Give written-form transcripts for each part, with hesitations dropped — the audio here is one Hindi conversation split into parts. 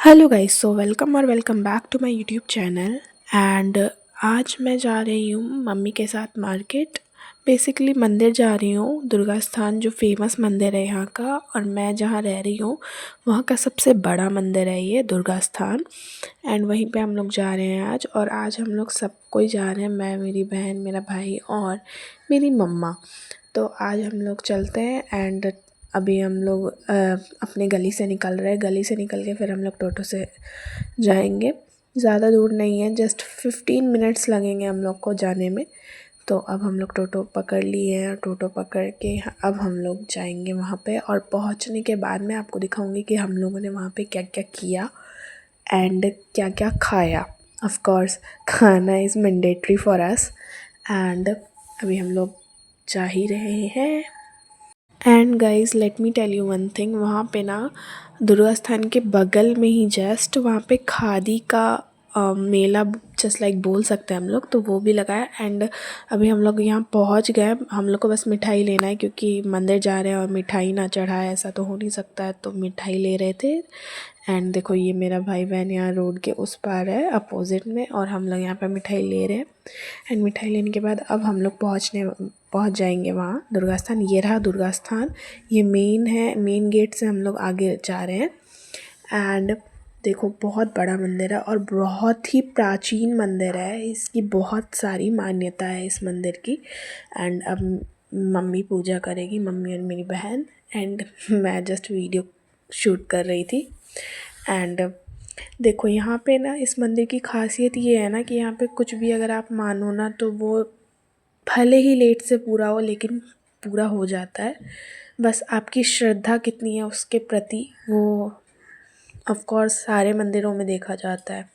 Hello guys, so welcome back to my YouTube channel. And आज मैं जा रही हूँ मम्मी के साथ मार्केट। बेसिकली मंदिर जा रही हूँ, दुर्गा स्थान जो फेमस मंदिर है यहाँ का, और मैं जहाँ रह रही हूँ वहाँ का सबसे बड़ा मंदिर है ये दुर्गा स्थान। एंड वहीं पे हम लोग जा रहे हैं आज, और आज हम लोग सब कोई जा रहे हैं, मैं, मेरी बहन, मेरा भाई और मेरी मम्मा। तो आज हम लोग चलते हैं। एंड अभी हम लोग अपने गली से निकल रहे हैं। गली से निकल के फिर हम लोग टोटो से जाएंगे। ज़्यादा दूर नहीं है, जस्ट 15 मिनट्स लगेंगे हम लोग को जाने में। तो अब हम लोग टोटो पकड़ लिए हैं, टोटो पकड़ के अब हम लोग जाएंगे वहाँ पे। और पहुँचने के बाद मैं आपको दिखाऊंगी कि हम लोगों ने वहाँ पे क्या क्या किया एंड क्या क्या खाया। ऑफ कोर्स खाना is mandatory for us. And अभी हम लोग जा ही रहे हैं। And guys let me tell you one thing, वहाँ पे ना दुर्गा स्थान के बगल में ही जस्ट वहाँ पे खादी का मेला जस्ट लाइक बोल सकते हैं हम लोग, तो वो भी लगा है। एंड अभी हम लोग यहाँ पहुँच गए। हम लोग को बस मिठाई लेना है, क्योंकि मंदिर जा रहे हैं और मिठाई ना चढ़ाए ऐसा तो हो नहीं सकता है, तो मिठाई ले रहे थे। एंड देखो ये मेरा भाई बहन यहाँ रोड के उस पार है अपोजिट में, और हम लोग यहाँ पर मिठाई ले रहे हैं। एंड मिठाई लेने के बाद अब हम लोग पहुँच जाएंगे वहाँ दुर्गा स्थान। ये रहा दुर्गा स्थान, ये मेन है, मेन गेट से हम लोग आगे जा रहे हैं। एंड देखो बहुत बड़ा मंदिर है और बहुत ही प्राचीन मंदिर है, इसकी बहुत सारी मान्यता है इस मंदिर की। एंड अब मम्मी पूजा करेगी, मम्मी और मेरी बहन। एंड मैं जस्ट वीडियो शूट कर रही थी। एंड देखो यहाँ पे ना इस मंदिर की खासियत ये है ना कि यहाँ पे कुछ भी अगर आप मानो ना, तो वो भले ही लेट से पूरा हो लेकिन पूरा हो जाता है। बस आपकी श्रद्धा कितनी है उसके प्रति, वो ऑफ कोर्स सारे मंदिरों में देखा जाता है।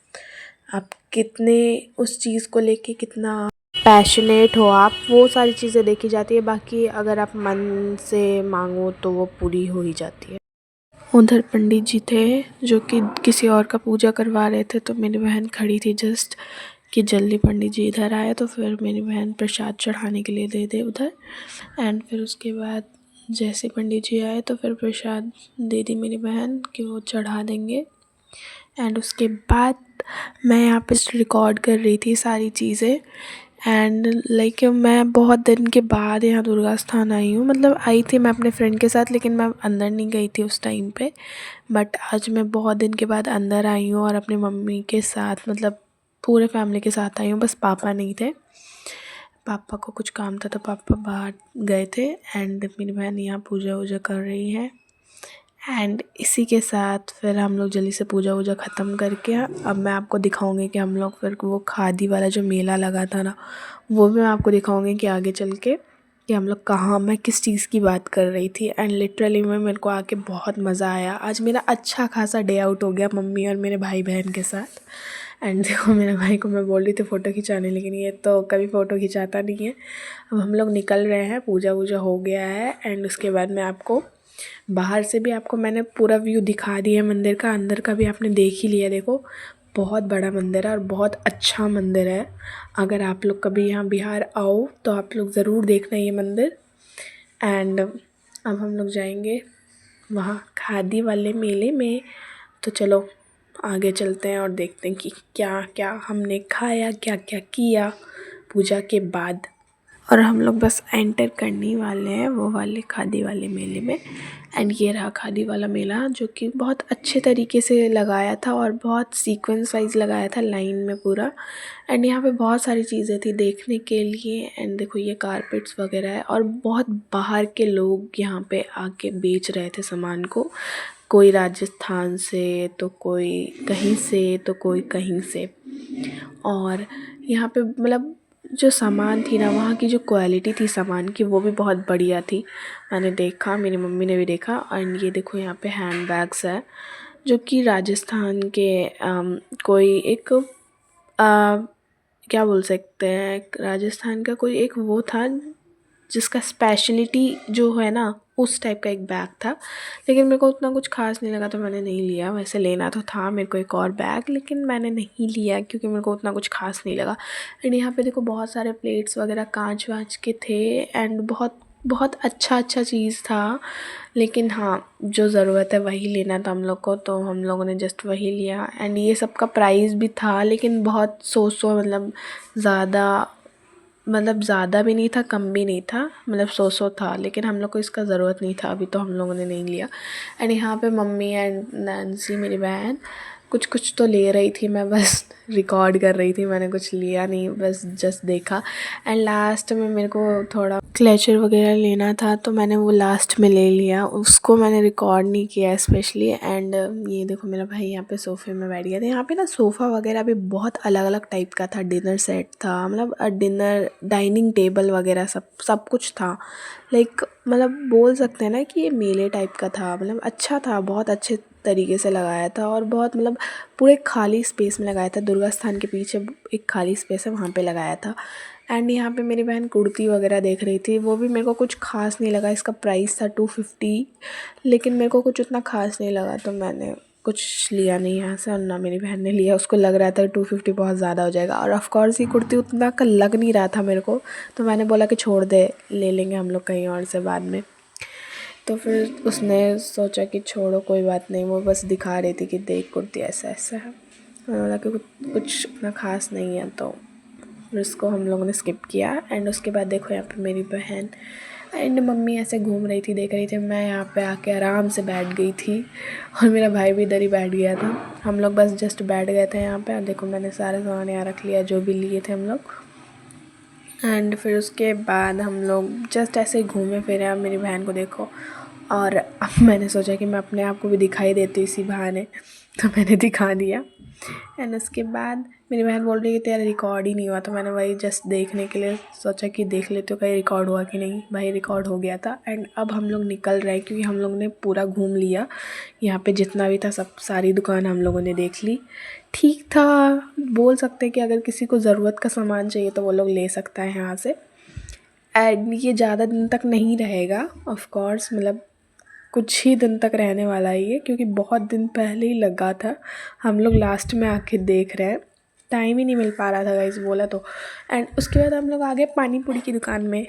आप कितने उस चीज़ को लेके कितना पैशनेट हो, आप वो सारी चीज़ें देखी जाती है। बाकी अगर आप मन से मांगो तो वो पूरी हो ही जाती है। उधर पंडित जी थे जो कि किसी और का पूजा करवा रहे थे, तो मेरी बहन खड़ी थी जस्ट कि जल्दी पंडित जी इधर आए, तो फिर मेरी बहन प्रसाद चढ़ाने के लिए दे दे उधर। एंड फिर उसके बाद जैसे पंडित जी आए तो फिर प्रसाद दे दी मेरी बहन कि वो चढ़ा देंगे। एंड उसके बाद मैं यहाँ पे रिकॉर्ड कर रही थी सारी चीज़ें। एंड लाइक मैं बहुत दिन के बाद यहाँ दुर्गा स्थान आई हूँ। मतलब आई थी मैं अपने फ्रेंड के साथ, लेकिन मैं अंदर नहीं गई थी उस टाइम पे। बट आज मैं बहुत दिन के बाद अंदर आई हूँ और अपनी मम्मी के साथ, मतलब पूरे फैमिली के साथ आई हूँ। बस पापा नहीं थे, पापा को कुछ काम था तो पापा बाहर गए थे। एंड मेरी बहन यहाँ पूजा वूजा कर रही है। एंड इसी के साथ फिर हम लोग जल्दी से पूजा वूजा ख़त्म करके अब मैं आपको दिखाऊंगी कि हम लोग फिर वो खादी वाला जो मेला लगा था ना, वो भी मैं आपको दिखाऊंगी कि आगे चल के कि हम लोग कहाँ, मैं किस चीज़ की बात कर रही थी। एंड लिटरली में मेरे को आके बहुत मज़ा आया। आज मेरा अच्छा खासा डे आउट हो गया मम्मी और मेरे भाई बहन के साथ। एंड देखो मेरे भाई को मैं बोल रही थी फ़ोटो खिंचाने, लेकिन ये तो कभी फ़ोटो खिंचाता नहीं है। अब हम लोग निकल रहे हैं, पूजा वूजा हो गया है। एंड उसके बाद मैं आपको बाहर से भी आपको मैंने पूरा व्यू दिखा दिया मंदिर का, अंदर का भी आपने देख ही लिया। देखो बहुत बड़ा मंदिर है और बहुत अच्छा मंदिर है। अगर आप लोग कभी यहाँ बिहार आओ तो आप लोग ज़रूर देखना ये मंदिर। एंड अब हम लोग जाएंगे वहाँ खादी वाले मेले में। तो चलो आगे चलते हैं और देखते हैं कि क्या क्या हमने खाया, क्या क्या किया पूजा के बाद। और हम लोग बस एंटर करने ही वाले हैं वो वाले खादी वाले मेले में। एंड ये रहा खादी वाला मेला, जो कि बहुत अच्छे तरीके से लगाया था और बहुत सीक्वेंस वाइज लगाया था लाइन में पूरा। एंड यहाँ पे बहुत सारी चीज़ें थी देखने के लिए। एंड देखो ये कारपेट्स वगैरह है, और बहुत बाहर के लोग यहाँ पे आके बेच रहे थे सामान को। कोई राजस्थान से, तो कोई कहीं से, तो कोई कहीं से। और यहाँ पे मतलब जो सामान थी ना, वहाँ की जो क्वालिटी थी सामान की, वो भी बहुत बढ़िया थी। मैंने देखा, मेरी मम्मी ने भी देखा। एंड ये देखो यहाँ पे हैंड बैग्स है जो कि राजस्थान के कोई एक क्या बोल सकते हैं, राजस्थान का कोई एक वो था जिसका स्पेशलिटी जो है ना, उस टाइप का एक बैग था। लेकिन मेरे को उतना कुछ खास नहीं लगा तो मैंने नहीं लिया। वैसे लेना तो था मेरे को एक और बैग, लेकिन मैंने नहीं लिया क्योंकि मेरे को उतना कुछ खास नहीं लगा। एंड यहाँ पे देखो बहुत सारे प्लेट्स वगैरह कांच वाँच के थे। एंड बहुत बहुत अच्छा चीज़ था, लेकिन हाँ, जो ज़रूरत है वही लेना था हम लोग को, तो हम लोगों ने जस्ट वही लिया। एंड ये सब का प्राइस भी था, लेकिन बहुत सो ज़्यादा, मतलब ज़्यादा भी नहीं था, कम भी नहीं था, मतलब सो था, लेकिन हम लोग को इसका ज़रूरत नहीं था अभी, तो हम लोगों ने नहीं लिया। एंड यहाँ पे मम्मी एंड नैन्सी मेरी बहन कुछ कुछ तो ले रही थी, मैं बस रिकॉर्ड कर रही थी, मैंने कुछ लिया नहीं, बस जस्ट देखा। एंड लास्ट में मेरे को थोड़ा क्लेचर वगैरह लेना था, तो मैंने वो लास्ट में ले लिया, उसको मैंने रिकॉर्ड नहीं किया स्पेशली। एंड ये देखो मेरा भाई यहाँ पे सोफ़े में बैठ गया था। यहाँ पे ना सोफ़ा वगैरह भी बहुत अलग अलग टाइप का था, डिनर सेट था, मतलब डिनर डाइनिंग टेबल वगैरह सब कुछ था। लाइक मतलब बोल सकते हैं ना कि ये मेले टाइप का था, मतलब अच्छा था, बहुत अच्छे तरीके से लगाया था, और बहुत मतलब पूरे खाली स्पेस में लगाया था। दुर्गा स्थान के पीछे एक खाली स्पेस है, वहाँ पे लगाया था। एंड यहाँ पे मेरी बहन कुर्ती वगैरह देख रही थी, वो भी मेरे को कुछ खास नहीं लगा। इसका प्राइस था 250, लेकिन मेरे को कुछ उतना खास नहीं लगा, तो मैंने कुछ लिया नहीं यहाँ से, और ना मेरी बहन ने लिया। उसको लग रहा था 250 बहुत ज़्यादा हो जाएगा, और ऑफ़ कोर्स ये कुर्ती उतना का लग नहीं रहा था मेरे को, तो मैंने बोला कि छोड़ दे, ले लेंगे हम लोग कहीं और से बाद में। तो फिर उसने सोचा कि छोड़ो कोई बात नहीं, वो बस दिखा रही थी कि देख कुर्ती ऐसा ऐसा है। मैंने बोला कि कुछ इतना ख़ास नहीं है, तो फिर उसको हम लोगों ने स्किप किया। एंड उसके बाद देखो यहाँ पे मेरी बहन एंड मम्मी ऐसे घूम रही थी, देख रही थी। मैं यहाँ पे आके आराम से बैठ गई थी, और मेरा भाई भी इधर ही बैठ गया था। हम लोग बस जस्ट बैठ गए थे यहाँ पे, और देखो मैंने सारा सामान यहाँ रख लिया जो भी लिए थे हम लोग। एंड फिर उसके बाद हम लोग जस्ट ऐसे ही घूमे फिरे। अब मेरी बहन को देखो, और अब मैंने सोचा कि मैं अपने आप को भी दिखाई देती इसी बहाने, तो मैंने दिखा दिया। एंड उसके बाद मेरी बहन बोल रही है कि तेरा रिकॉर्ड ही नहीं हुआ, तो मैंने वही जस्ट देखने के लिए सोचा कि देख लेते हो कहीं रिकॉर्ड हुआ कि नहीं। भाई रिकॉर्ड हो गया था। एंड अब हम लोग निकल रहे हैं, क्योंकि हम लोग ने पूरा घूम लिया, यहाँ पे जितना भी था सब सारी दुकान हम लोगों ने देख ली। ठीक था, बोल सकते हैं कि अगर किसी को ज़रूरत का सामान चाहिए तो वो लोग ले सकता है यहाँ से। एंड ये ज़्यादा दिन तक नहीं रहेगा ऑफ कोर्स, मतलब कुछ ही दिन तक रहने वाला है ये, क्योंकि बहुत दिन पहले ही लगा था। हम लोग लास्ट में आके देख रहे हैं, टाइम ही नहीं मिल पा रहा था गाइस, बोला तो। एंड उसके बाद हम लोग आ गए पानी पूरी की दुकान में।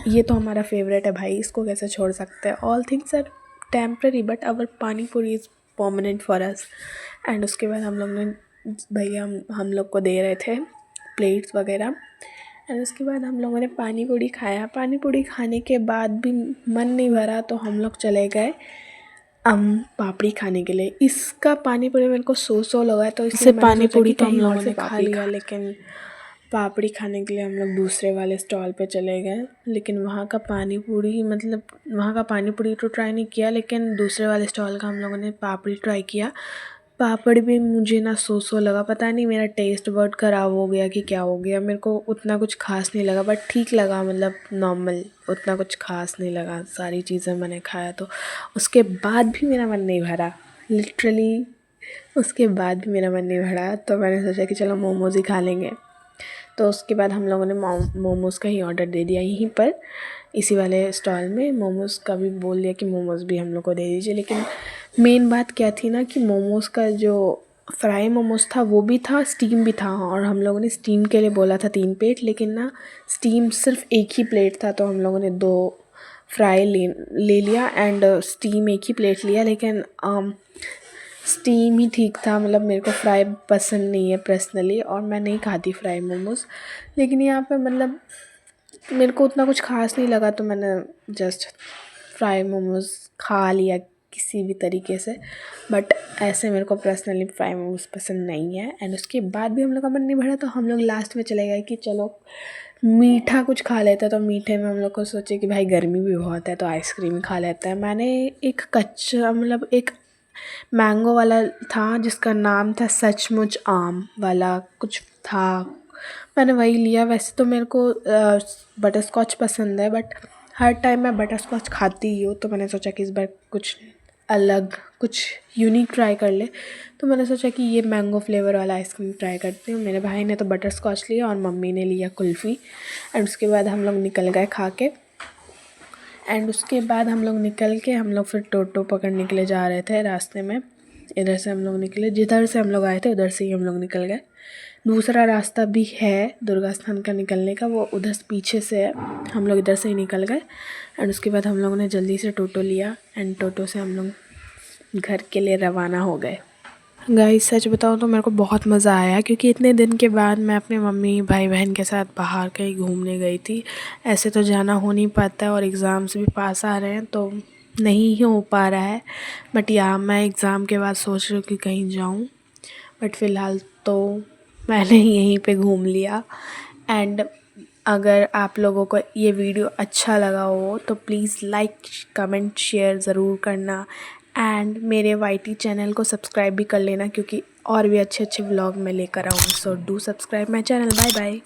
ये तो हमारा फेवरेट है भाई, इसको कैसे छोड़ सकते हैं। All things are temporary but our pani puri is permanent for us. And उसके बाद हम लोग ने, भैया हम लोग को दे रहे थे प्लेट्स वगैरह। एंड उसके बाद हम लोगों ने पानी पूरी खाया। पानी पूरी खाने के बाद भी मन नहीं भरा, तो हम लोग चले गए पापड़ी खाने के लिए। इसका पानी पूरी मेरे को सो लगा है, तो इसलिए मैंने पानी पूरी तो हम लोगों ने खा लिया, लेकिन पापड़ी खाने के लिए हम लोग दूसरे वाले स्टॉल पे चले गए। लेकिन वहाँ का पानी पूरी, मतलब वहाँ का पानी पूरी तो ट्राई नहीं किया, लेकिन दूसरे वाले स्टॉल का हम लोगों ने पापड़ी ट्राई किया। पापड़ भी मुझे ना सो लगा, पता नहीं मेरा टेस्ट बड ख़राब हो गया कि क्या हो गया। मेरे को उतना कुछ खास नहीं लगा, बट ठीक लगा, मतलब नॉर्मल, उतना कुछ खास नहीं लगा। सारी चीज़ें मैंने खाया, तो उसके बाद भी मेरा मन नहीं भरा, लिटरली उसके बाद भी मेरा मन नहीं भरा। तो मैंने सोचा कि चलो मोमोज़ ही खा लेंगे। तो उसके बाद हम लोगों ने मोमोज़ का ही ऑर्डर दे दिया यहीं पर, इसी वाले स्टॉल में। मोमोज़ का भी बोल दिया कि मोमोज़ भी हम लोग को दे दीजिए। लेकिन मेन बात क्या थी ना कि मोमोज़ का जो फ्राई मोमोज़ था वो भी था, स्टीम भी था, और हम लोगों ने स्टीम के लिए बोला था 3 प्लेट, लेकिन ना स्टीम सिर्फ एक ही प्लेट था, तो हम लोगों ने 2 फ्राई ले लिया एंड स्टीम एक ही प्लेट लिया। लेकिन स्टीम ही ठीक था, मतलब मेरे को फ्राई पसंद नहीं है पर्सनली, और मैं नहीं खाती फ्राई मोमोज़। लेकिन यहाँ पे मतलब मेरे को उतना कुछ खास नहीं लगा, तो मैंने जस्ट फ्राई मोमोज़ खा लिया किसी भी तरीके से। बट ऐसे मेरे को पर्सनली फ्राई मोमोज़ पसंद नहीं है। एंड उसके बाद भी हम लोग का मन नहीं भरा, तो हम लोग लास्ट में चले गए कि चलो मीठा कुछ खा लेते हैं। तो मीठे में हम लोग को सोचे कि भाई गर्मी भी बहुत है, तो आइसक्रीम खा लेते हैं। मैंने एक कच्चा, मतलब एक मैंगो वाला था जिसका नाम था सचमुच आम वाला कुछ था, मैंने वही लिया। वैसे तो मेरे को बटर स्कॉच पसंद है, बट हर टाइम मैं बटर स्कॉच खाती ही हूँ, तो मैंने सोचा कि इस बार कुछ अलग, कुछ यूनिक ट्राई कर ले। तो मैंने सोचा कि ये मैंगो फ्लेवर वाला आइसक्रीम ट्राई करती हूँ। मेरे भाई ने तो बटर स्कॉच लिया और मम्मी ने लिया कुल्फ़ी। एंड उसके बाद हम लोग निकल गए खा के। एंड उसके बाद हम लोग निकल के, हम लोग फिर टोटो पकड़ने के लिए जा रहे थे रास्ते में। इधर से हम लोग निकले, जिधर से हम लोग आए थे उधर से ही हम लोग निकल गए। दूसरा रास्ता भी है दुर्गा स्थान का निकलने का, वो उधर से पीछे से है। हम लोग इधर से ही निकल गए एंड उसके बाद हम लोगों ने जल्दी से टोटो लिया एंड टोटो से हम लोग घर के लिए रवाना हो गए। गाइस सच बताऊँ तो मेरे को बहुत मज़ा आया, क्योंकि इतने दिन के बाद मैं अपने मम्मी भाई बहन के साथ बाहर कहीं घूमने गई थी। ऐसे तो जाना हो नहीं पाता है और एग्ज़ाम्स भी पास आ रहे हैं तो नहीं ही हो पा रहा है। बट या मैं एग्ज़ाम के बाद सोच रही हूँ कि कहीं जाऊँ, बट फ़िलहाल तो मैंने यहीं पे घूम लिया। एंड अगर आप लोगों को ये वीडियो अच्छा लगा हो तो प्लीज़ लाइक कमेंट शेयर ज़रूर करना एंड मेरे वाईटी चैनल को सब्सक्राइब भी कर लेना, क्योंकि और भी अच्छे अच्छे व्लॉग मैं लेकर आऊँगी। So do subscribe my channel. Bye bye.